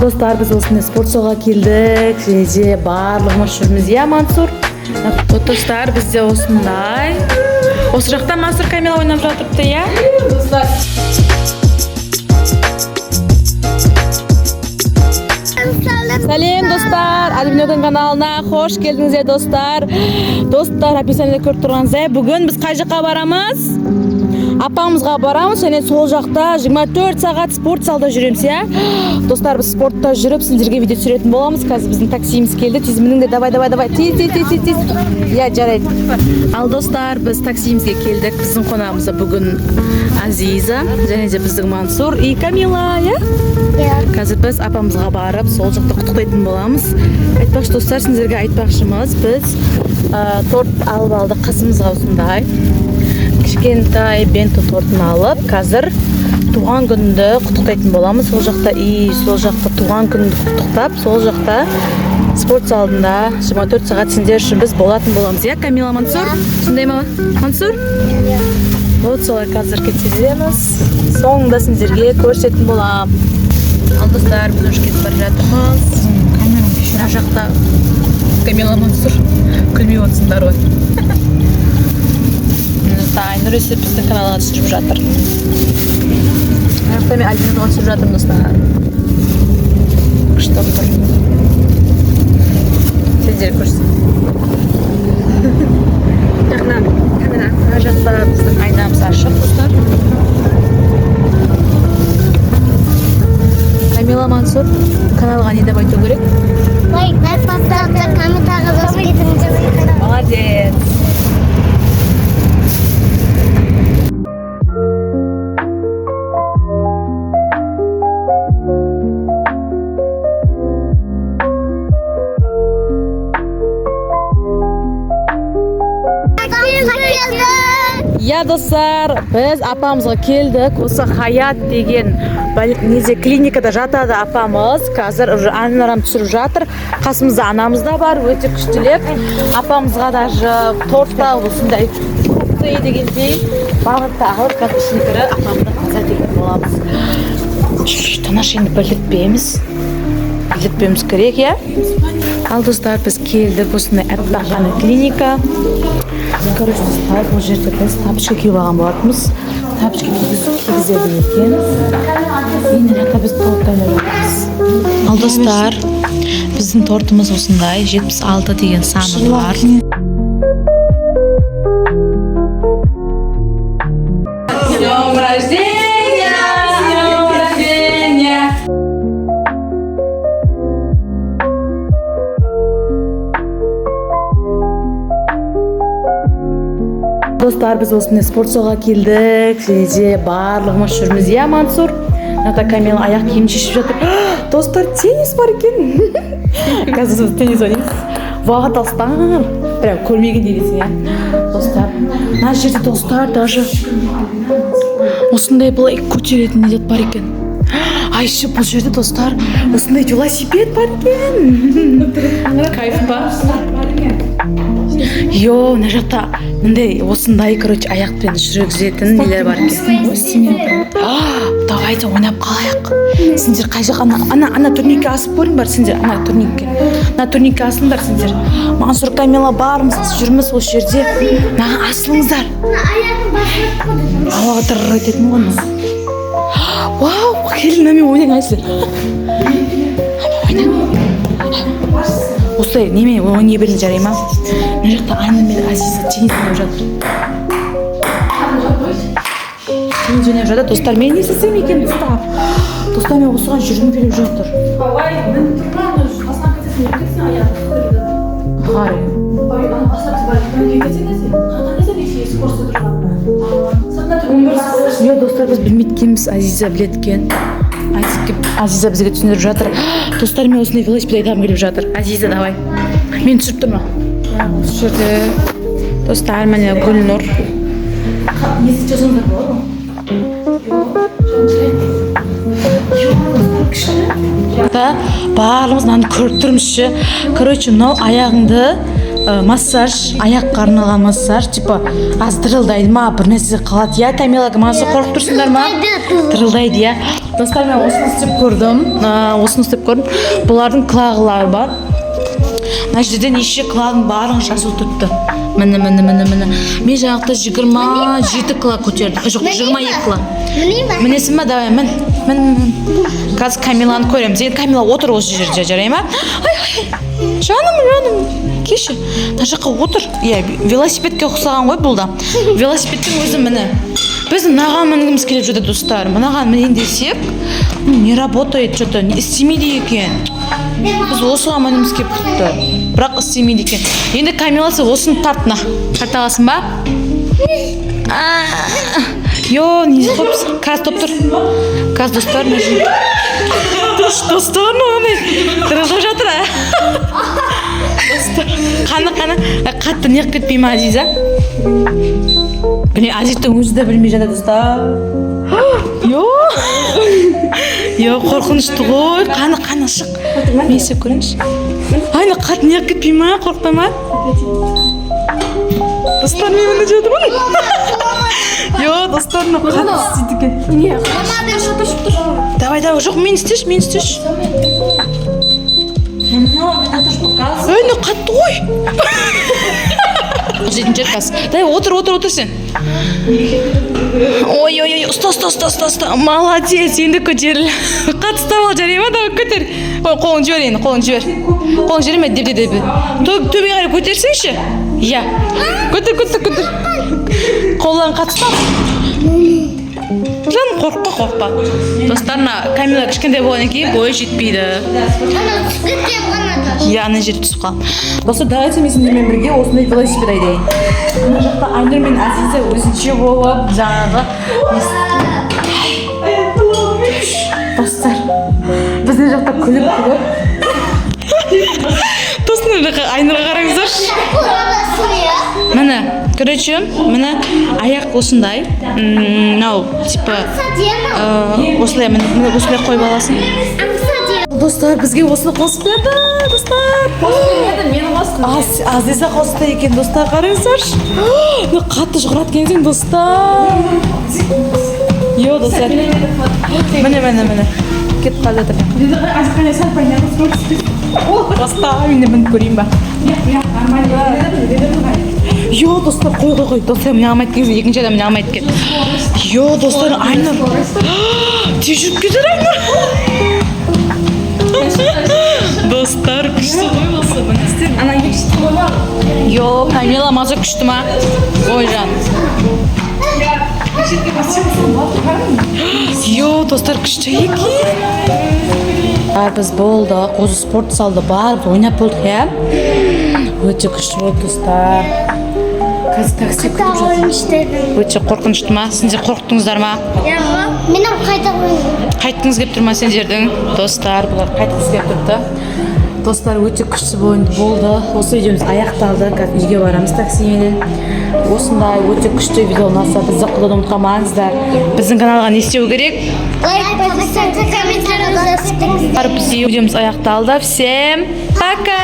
Dostlar biz osmonda sport zalga keldik. Және барлығымыз жүрміз, иә Мансур? Достар бізде осындай. Осы жақта Мансур Камила ойнап жатырыпты, иә? Достар. Сәлем достар, Альбинёдың каналына қош келдіңіздер достар. Достар, описаниеде көріп тұрғаныңыздай, бүгін біз қай жаққа барамыз? Апамызға барамыз, және сол жақта 24 сағат спорт залда жүреміз, иә? Достар, біз спортта жүріп, сіздерге видео түсіретін боламыз. Қазір біздің таксиіміз келді. Тез мініңдер, давай. Тез. Иә, жарайды. Ал достар, біз таксиімізге келдік. Біздің қонағымызда бүгін Азиза, және де біздің Мансур и Камила, иә? Қазір біз апамызға барып, сол жақта құттықтайтын боламыз. Айтпақшы достар, сіздерге айтпақшымыз, біз торт алып алдық қасымызға осындай. Кішкентай бенто тортын алып, қазір туған күнді құттықтайтын боламыз. Сол жақта туған күнді құттықтап, сол жақта спорт залында 24 сағат сендер үшін біз болатын боламыз. Иә, Камила, Мансур? Сондай ма? Мансур? Вот солай қазір кетеміз. Соңында сендерге көрсететін болам. Ал достар, біз уже кетіп бара жатырмыз. Мына жақта Камила, Мансур күлмей отырсыңдар ғой. Айнұр есіп біздің каналға түсіріп жатыр. Аяқтами Альбинёға түсіріп жатырмын достар. Күшті тұр. Сендер көрсін. Жақынан камера. Ар жақта біздің айнамыз ашық достар. Камила, Мансур каналға не деп айту керек? Лайк поставьте, комментарий жазып кетіңіздер. Молодец. Я достар, біз апамызға келдік. Осы Хаят деген клиникада жатады апамыз. Қазір анарам түсіріп жатыр. Қасымызда анамыз да бар, өте күштілеп. Апамызға даже торта осындай көпті дегендей бағытта алып, қазір ішіне кірі апамызды қазір деген боламыз. Тынаш енді білдітпеміз керек, я? Ал достар, біз келдік осындай әппақаны клиника. Короче, бұл жерде біз тапочка киіп алған болатынбыз. Тапочка кигізеді екен. Енді жақта біз торт дайындап. Ал достар, біздің тортымыз осындай 76 деген саны бар. С днем рождения! Достар, біз осындай спорт залға келдік. Және барлығымыз жүрміз, иә Мансур? Ната Камила аяқ киімін шешіп жатыр. Достар, теннис бар екен. Қазір біз теннис ойнаймыз. Уақыт алыстар. Прям көрмеген дегенсің, иә? Достар, мына жерде достар даже осындай былай көтеретін не бар екен. Айшы, бұл жерде достар осындай велосипед бар екен. Кайф па? Йо, мына жақта мындай осындай, короче, аяқпен жүргізетін нелер бар екен. Давайте ойнап қалайық. Сендер қай жақ ана турникке асып көріңдер сендер. Ана турникке асыңдар сендер. Мансур, Камила бармыз, жүрміз осы жерде. Маған асылыңыздар. Ауаға дырыр ететін ғой. Вау, келін мен ойнаңайсыздар. Осылай немен ойнай берін жарай ма? Мына жақта Айна мен Азиза теннис ойнап жатыр. Теннис ойнап жатыр. Достар, мен не істесем екен достар? Достар, мен осыған жүргім келіп жатыр. Достар, біз білметкенбіз, Азиза білеткен. Азиза бізге түсіндіріп жатыр. Достар, мен осындай велосипед айдағым келіп жатыр. Азиза, давай. Мен түсіріп тұрма. Осы жерде достар, міне Гүлнұр. Есік жазыңдар болады ма? Барлығымыз мынаны көріп тұрмызшы. Короче, мынау аяғыңды массаж, аяққа арналған массаж, типа аз дырылдайды ма, бір нәрсе қалады. Я, Камила, маңызы қорқып тұрсыңдар ма? Дырылдайды, я. Достар, мен осыны істеп көрдім. Бұлардың қылағылары бар. Мына жерде неше қылағың барын жазылып тұрыпты. Міне. Мен жаңақта 27 қылақ көтердім. Жоқ, 22 қылақ. Мінесің ма? Давай, мін. Қазір Камиланы көреміз. Енді Камила отыр осы жерде, жарай ма? Ай, жаным. Кеші, мына жаққа отыр. Иә, велосипедке ұқсаған ғой бұл да. Велосипедтің өзі міне. Біз мынаған мінгіміз келіп жүрді, достар. Мынаған мінейін десек, не работает, что-то істемейді екен. Біз осыған мінгіміз келіп тұрды. Бірақ істемейді екен. Енді Камиласы осыны тарта аласың ба? Йо, не қойыпсың? Каз топ тұр. Каз, достар, мәжін. Достар, тырылып жатыр, Қаны, қатты неғып кетпей ма, Азиза? Біле, Азиздің өзі де білмей жатыр, достар. Йо, қорқынышты ғой. Қаны, шық. Мен сеп көріңші. Айна, қатты неғып кетпей ма, қорқпай ма? Достар, мен мұны жатырмын. Йо, достар, қатты істейді екен. Давай, жоқ, мен істеш. Айна, қатты ғой. Жетін жер қас. Дай, отыр сен. Ой, ұста. Молодец, енді көтеріл. Қатты ұстап ал, жарай ма? Давай, көтер. Қолын жібер. Қолын жіберме, деп. Төбе қарай көтерсеңші. Иә. Көтер. Қолын қатты ұстап. Жан, қорқпа. Достарына, Камила кішкентай болғаннан кейін бойы жетпейді. Я, ана жер түсіп қал. Достар, давайте мен сендермен бірге осындай велосипед айдайын. Ана жақта Айнұр мен Азиза өзінше болып жаңағы. Достар, біздің жақта күліп. Достар, Айнұрға қараңыздаршы. Міне, короче, міне аяқ осындай. Нау, типа, осылай қойып аласың. Достар, бізге осыны қосып берді, достар. Мені қосты. Азиза қосты екен, достар, қараңыздаршы. Қатты жұғырат кенсің, достар. Йо, достар. Міне. Кетіп қалды жатыр. Достар, мен де мініп көрейін ба. Йо, достар, қой. Достар, мен алмайды кенсің, екінші адам мен алмайды кен. Йо, достар, Айнұр. Тез жүріп кетер, Айнұр. Достар, күшті ғой болса. Ана күшті ғой ма? Йо, Камила маза күшті ма? Ой, жан. Йо, достар, күшті екен. Біз болды, қозы спорт салды бар, ойнап болдық, я? Өте күшті болды, достар. Қазір такси күтіп жатыр. Өте қорқынышты ма? Сендер қорқтыңыздар ма? Менің қайта қойдым. Қайттыңыз кеп тұр ма сендердің? Достар, бұлар қайтқыз кеп тұрды. Достар, өте күшті болды. Осы видеомыз аяқталды. Қазір үйге барамыз таксимен. Осындай өте күшті видео ұнаса бізді қолдауды ұмытпаңыздар. Біздің каналға не істеу керек? Лайк, подписаться, комментарий жазыңыздар. Видеомыз аяқталды. Всем пока!